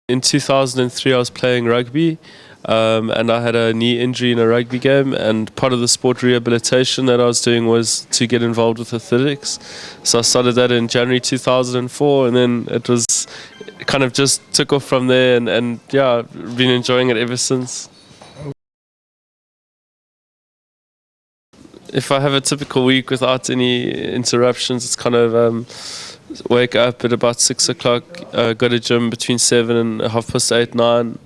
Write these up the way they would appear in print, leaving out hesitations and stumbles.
In 2003 I was playing rugby and I had a knee injury in a rugby game, and part of the sport rehabilitation that I was doing was to get involved with athletics. So I started that in January 2004, and then it kind of just took off from there, and yeah, I've been enjoying it ever since. If I have a typical week without any interruptions, it's kind of wake up at about 6 o'clock, go to gym between 7 and 8:30, 9,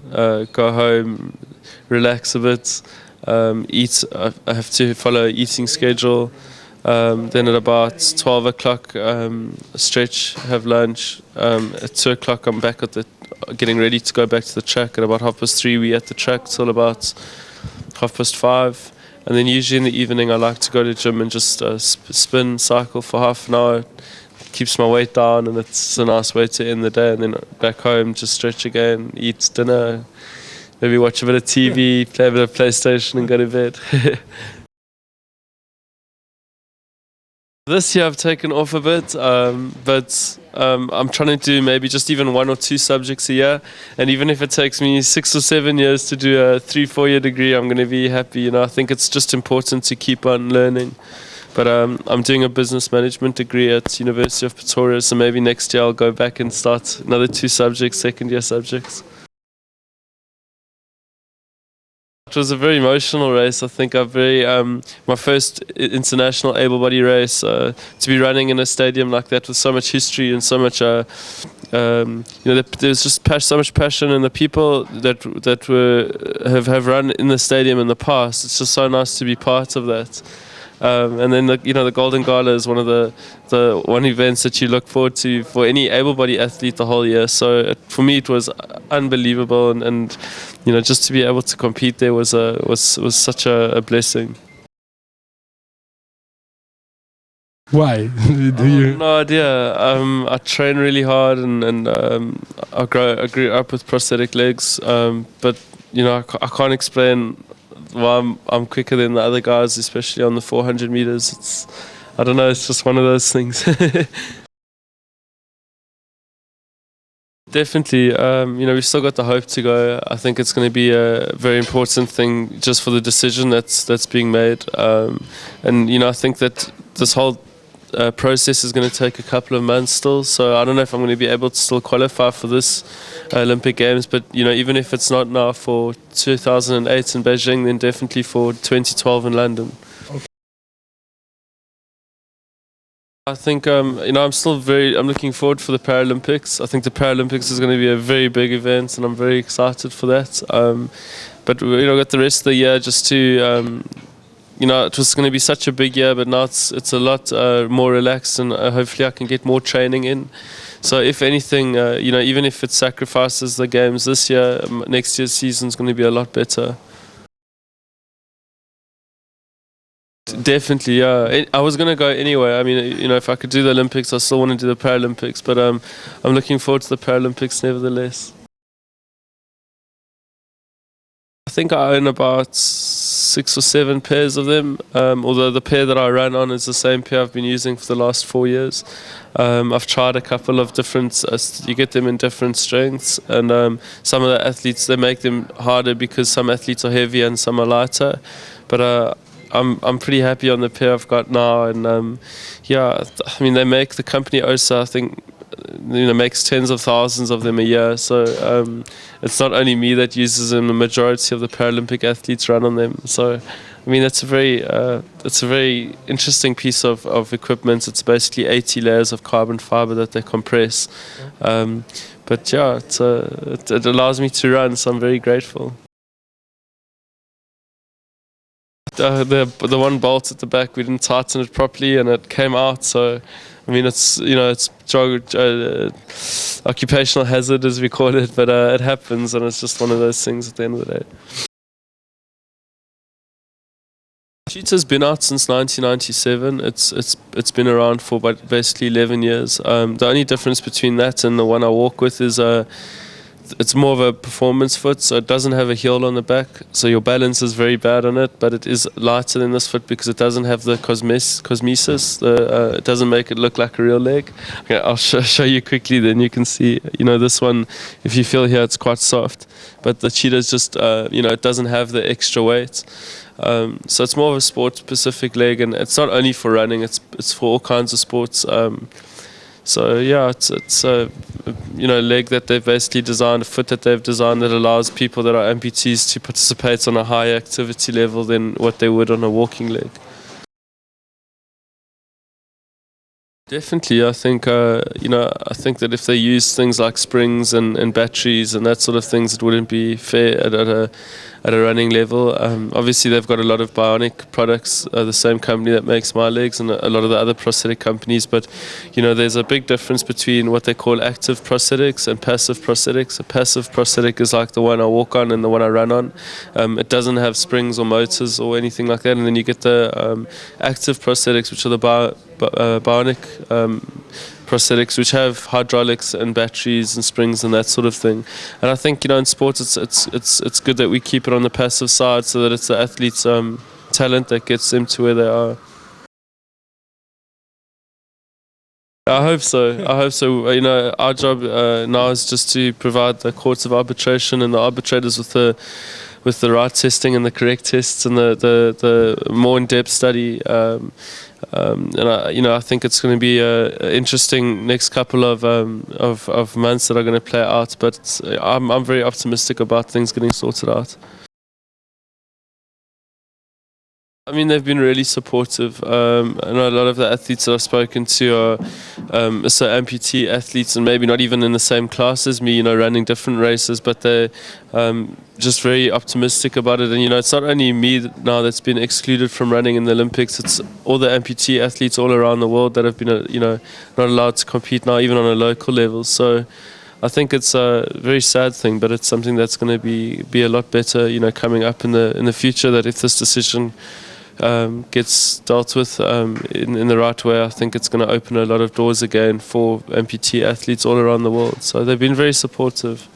go home, relax a bit, eat. I have to follow an eating schedule. Then at about 12 o'clock, stretch, have lunch. At 2 o'clock, I'm back getting ready to go back to the track. At about 3:30, we at the track till about 5:30. And then usually in the evening, I like to go to the gym and just spin, cycle for half an hour. Keeps my weight down, and it's a nice way to end the day. And then back home, just stretch again, eat dinner, maybe watch a bit of TV, play a bit of PlayStation, and go to bed. This year I've taken off a bit, but I'm trying to do maybe just even 1 or 2 subjects a year. And even if it takes me 6 or 7 years to do a 3-4 year degree, I'm going to be happy. I think it's just important to keep on learning. But I'm doing a business management degree at University of Pretoria, so maybe next year I'll go back and start another 2 subjects, second-year subjects. It was a very emotional race. I think my first international able-body race, to be running in a stadium like that with so much history and so much, there's just so much passion, and the people that have run in the stadium in the past. It's just so nice to be part of that. And then the Golden Gala is one of the one events that you look forward to for any able-bodied athlete the whole year. So for me, it was unbelievable, and just to be able to compete there was such a blessing. Why? No idea. I train really hard, and I grew up with prosthetic legs, but I can't explain why I'm quicker than the other guys, especially on the 400 meters. I don't know, it's just one of those things. Definitely, we've still got the hope to go. I think it's going to be a very important thing just for the decision that's being made. And I think that this whole process is going to take a couple of months still. So I don't know if I'm going to be able to still qualify for this Olympic Games. But even if it's not now for 2008 in Beijing, then definitely for 2012 in London. I think I'm looking forward for the Paralympics. I think the Paralympics is going to be a very big event, and I'm very excited for that. But got the rest of the year just to it was going to be such a big year, but now it's a lot more relaxed, and hopefully I can get more training in. So if anything, even if it sacrifices the games this year, next year's season is going to be a lot better. Definitely, yeah. I was going to go anyway. I mean, if I could do the Olympics, I still want to do the Paralympics, but I'm looking forward to the Paralympics nevertheless. I think I own about 6 or 7 pairs of them, although the pair that I run on is the same pair I've been using for the last 4 years. I've tried a couple of different, you get them in different strengths, and some of the athletes, they make them harder because some athletes are heavier and some are lighter. But I'm pretty happy on the pair I've got now, and they make the company OSA, I think, makes tens of thousands of them a year. So it's not only me that uses them; the majority of the Paralympic athletes run on them. So that's a very interesting piece of equipment. It's basically 80 layers of carbon fiber that they compress. But yeah, it allows me to run, so I'm very grateful. The one bolt at the back, we didn't tighten it properly, and it came out. So it's occupational hazard, as we call it, but it happens, and it's just one of those things at the end of the day. Cheetah's been out since 1997. It's been around for basically 11 years. The only difference between that and the one I walk with is the it's more of a performance foot, so it doesn't have a heel on the back, so your balance is very bad on it, but it is lighter than this foot because it doesn't have the cosmesis. It doesn't make it look like a real leg. Okay, I'll show you quickly, then you can see, this one, if you feel here, it's quite soft, but the cheetah's just, it doesn't have the extra weight. So it's more of a sport-specific leg, and it's not only for running, it's for all kinds of sports. So yeah, it's a leg that they've basically designed, a foot that they've designed that allows people that are amputees to participate on a higher activity level than what they would on a walking leg. Definitely, I think I think that if they use things like springs and batteries and that sort of things, it wouldn't be fair at a running level. Obviously, they've got a lot of bionic products, the same company that makes my legs and a lot of the other prosthetic companies. But there's a big difference between what they call active prosthetics and passive prosthetics. A passive prosthetic is like the one I walk on and the one I run on. It doesn't have springs or motors or anything like that. And then you get the active prosthetics, which are the bionic prosthetics, which have hydraulics and batteries and springs and that sort of thing. And I think in sports it's good that we keep it on the passive side so that it's the athlete's talent that gets them to where they are. I hope so. Our job now is just to provide the courts of arbitration and the arbitrators with the right testing and the correct tests and the more in-depth study. I think it's going to be an interesting next couple of months that are going to play out. But I'm very optimistic about things getting sorted out. I mean, they've been really supportive. I know a lot of the athletes that I've spoken to are so amputee athletes and maybe not even in the same class as me, running different races, but they're just very optimistic about it. And, it's not only me now that's been excluded from running in the Olympics, it's all the amputee athletes all around the world that have been, not allowed to compete now, even on a local level. So I think it's a very sad thing, but it's something that's going to be a lot better, coming up in the future, that if this decision gets dealt with in the right way, I think it's going to open a lot of doors again for amputee athletes all around the world. So they've been very supportive.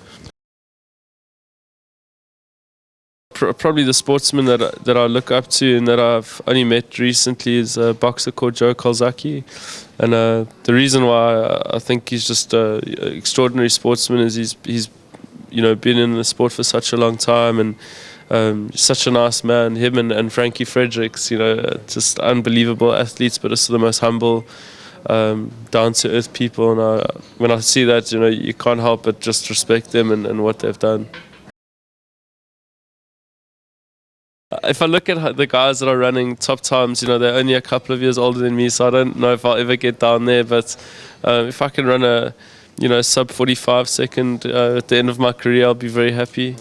Probably the sportsman that I look up to and that I've only met recently is a boxer called Joe Kolzaki. And the reason why I think he's just an extraordinary sportsman is he's been in the sport for such a long time, and such a nice man. Him and Frankie Fredericks, just unbelievable athletes, but also the most humble, down-to-earth people. And when I see that, you can't help but just respect them and what they've done. If I look at the guys that are running top times, they're only a couple of years older than me, so I don't know if I'll ever get down there. But if I can run a sub 45 second at the end of my career, I'll be very happy.